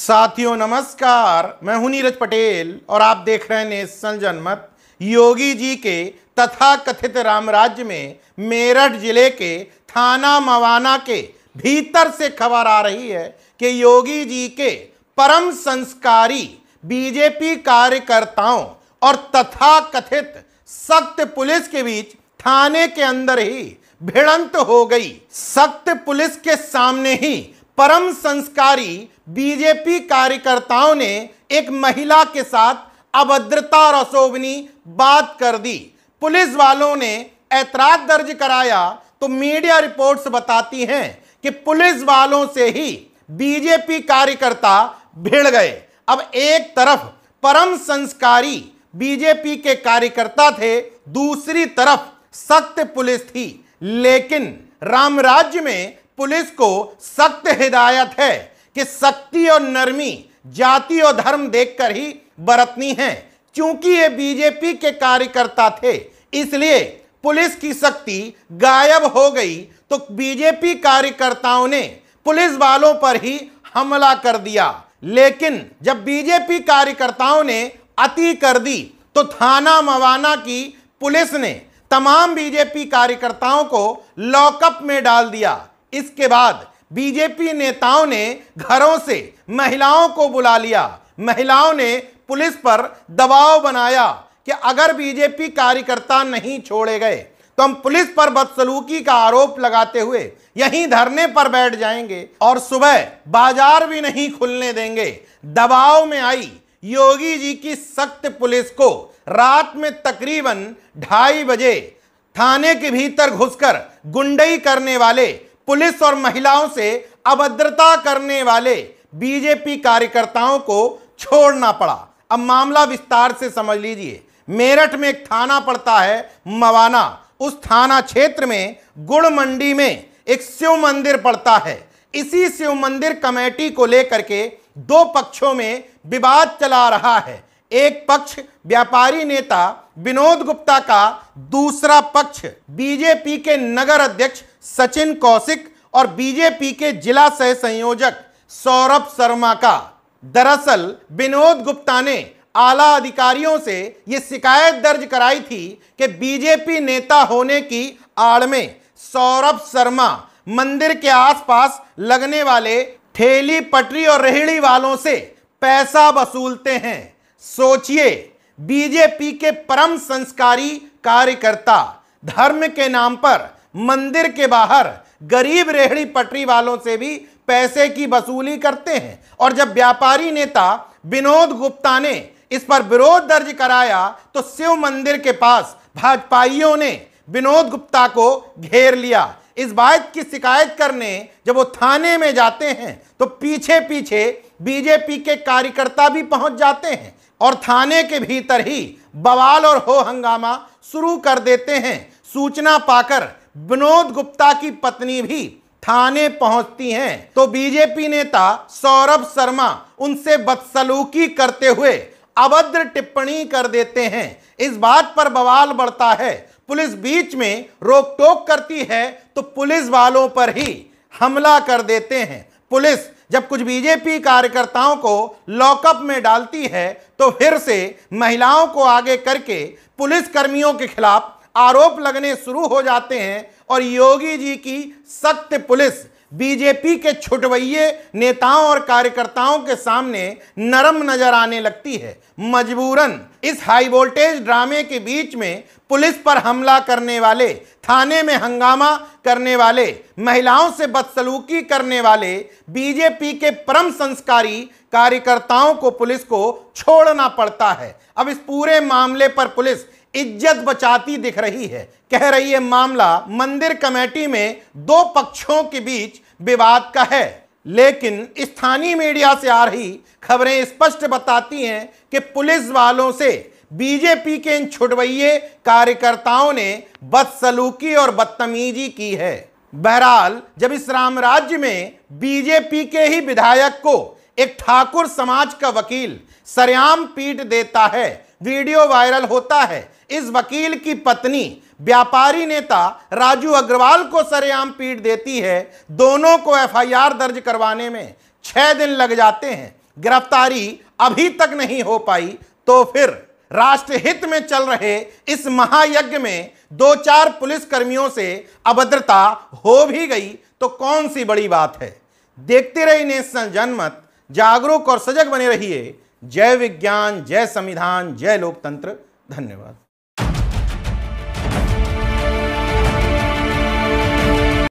साथियों नमस्कार, मैं हूं नीरज पटेल और आप देख रहे हैं नेशन जनमत। योगी जी के तथाकथित राम राज्य में मेरठ जिले के थाना मवाना के भीतर से खबर आ रही है कि योगी जी के परम संस्कारी बीजेपी कार्यकर्ताओं और तथाकथित सख्त पुलिस के बीच थाने के अंदर ही भिड़ंत हो गई। सख्त पुलिस के सामने ही परम संस्कारी बीजेपी कार्यकर्ताओं ने एक महिला के साथ अभद्रता और अशोभनीय बात कर दी। पुलिस वालों ने ऐतराज दर्ज कराया तो मीडिया रिपोर्ट्स बताती हैं कि पुलिस वालों से ही बीजेपी कार्यकर्ता भिड़ गए। अब एक तरफ परम संस्कारी बीजेपी के कार्यकर्ता थे, दूसरी तरफ सख्त पुलिस थी। लेकिन राम राज्य में पुलिस को सख्त हिदायत है कि सख्ती और नरमी जाति और धर्म देखकर ही बरतनी है। क्योंकि ये बीजेपी के कार्यकर्ता थे, इसलिए पुलिस की सख्ती गायब हो गई तो बीजेपी कार्यकर्ताओं ने पुलिस वालों पर ही हमला कर दिया। लेकिन जब बीजेपी कार्यकर्ताओं ने अति कर दी तो थाना मवाना की पुलिस ने तमाम बीजेपी कार्यकर्ताओं को लॉकअप में डाल दिया। इसके बाद बीजेपी नेताओं ने घरों से महिलाओं को बुला लिया। महिलाओं ने पुलिस पर दबाव बनाया कि अगर बीजेपी कार्यकर्ता नहीं छोड़े गए तो हम पुलिस पर बदसलूकी का आरोप लगाते हुए यहीं धरने पर बैठ जाएंगे और सुबह बाजार भी नहीं खुलने देंगे। दबाव में आई योगी जी की सख्त पुलिस को रात में तकरीबन 2:30 बजे थाने के भीतर घुसकर गुंडई करने वाले, पुलिस और महिलाओं से अभद्रता करने वाले बीजेपी कार्यकर्ताओं को छोड़ना पड़ा। अब मामला विस्तार से समझ लीजिए। मेरठ में एक थाना पड़ता है मवाना। उस थाना क्षेत्र में गुड़ मंडी में एक शिव मंदिर पड़ता है। इसी शिव मंदिर कमेटी को लेकर के दो पक्षों में विवाद चला रहा है। एक पक्ष व्यापारी नेता विनोद गुप्ता का, दूसरा पक्ष बीजेपी के नगर अध्यक्ष सचिन कौशिक और बीजेपी के जिला सह संयोजक सौरभ शर्मा का। दरअसल विनोद गुप्ता ने आला अधिकारियों से यह शिकायत दर्ज कराई थी कि बीजेपी नेता होने की आड़ में सौरभ शर्मा मंदिर के आसपास लगने वाले ठेली पटरी और रेहड़ी वालों से पैसा वसूलते हैं। सोचिए, बीजेपी के परम संस्कारी कार्यकर्ता धर्म के नाम पर मंदिर के बाहर गरीब रेहड़ी पटरी वालों से भी पैसे की वसूली करते हैं। और जब व्यापारी नेता विनोद गुप्ता ने इस पर विरोध दर्ज कराया तो शिव मंदिर के पास भाजपाइयों ने विनोद गुप्ता को घेर लिया। इस बात की शिकायत करने जब वो थाने में जाते हैं तो पीछे पीछे बीजेपी के कार्यकर्ता भी पहुंच जाते हैं और थाने के भीतर ही बवाल और हो हंगामा शुरू कर देते हैं। सूचना पाकर विनोद गुप्ता की पत्नी भी थाने पहुंचती हैं तो बीजेपी नेता सौरभ शर्मा उनसे बदसलूकी करते हुए अभद्र टिप्पणी कर देते हैं। इस बात पर बवाल बढ़ता है। पुलिस बीच में रोक टोक करती है तो पुलिस वालों पर ही हमला कर देते हैं। पुलिस जब कुछ बीजेपी कार्यकर्ताओं को लॉकअप में डालती है तो फिर से महिलाओं को आगे करके पुलिस कर्मियों के खिलाफ आरोप लगने शुरू हो जाते हैं और योगी जी की सख्त पुलिस बीजेपी के छुटवैये नेताओं और कार्यकर्ताओं के सामने नरम नजर आने लगती है। मजबूरन इस हाई वोल्टेज ड्रामे के बीच में पुलिस पर हमला करने वाले, थाने में हंगामा करने वाले, महिलाओं से बदसलूकी करने वाले बीजेपी के परम संस्कारी कार्यकर्ताओं को पुलिस को छोड़ना पड़ता है। अब इस पूरे मामले पर पुलिस इज्जत बचाती दिख रही है। कह रही है मामला मंदिर कमेटी में दो पक्षों के बीच विवाद का है। लेकिन स्थानीय मीडिया से आ रही खबरें स्पष्ट बताती हैं कि पुलिस वालों से बीजेपी के इन छुटवैये कार्यकर्ताओं ने बदसलूकी और बदतमीजी की है। बहरहाल जब इस राम राज्य में बीजेपी के ही विधायक को एक ठाकुर समाज का वकील सरेआम पीट देता है, वीडियो वायरल होता है। इस वकील की पत्नी व्यापारी नेता राजू अग्रवाल को सरेआम पीट देती है। दोनों को एफआईआर दर्ज करवाने में 6 दिन लग जाते हैं। गिरफ्तारी अभी तक नहीं हो पाई, तो फिर राष्ट्रहित में चल रहे इस महायज्ञ में 2-4 पुलिसकर्मियों से अभद्रता हो भी गई तो कौन सी बड़ी बात है। देखते रहिए नेशनल जनमत, जागरूक और सजग बने रहिए। जय विज्ञान, जय संविधान, जय लोकतंत्र। धन्यवाद।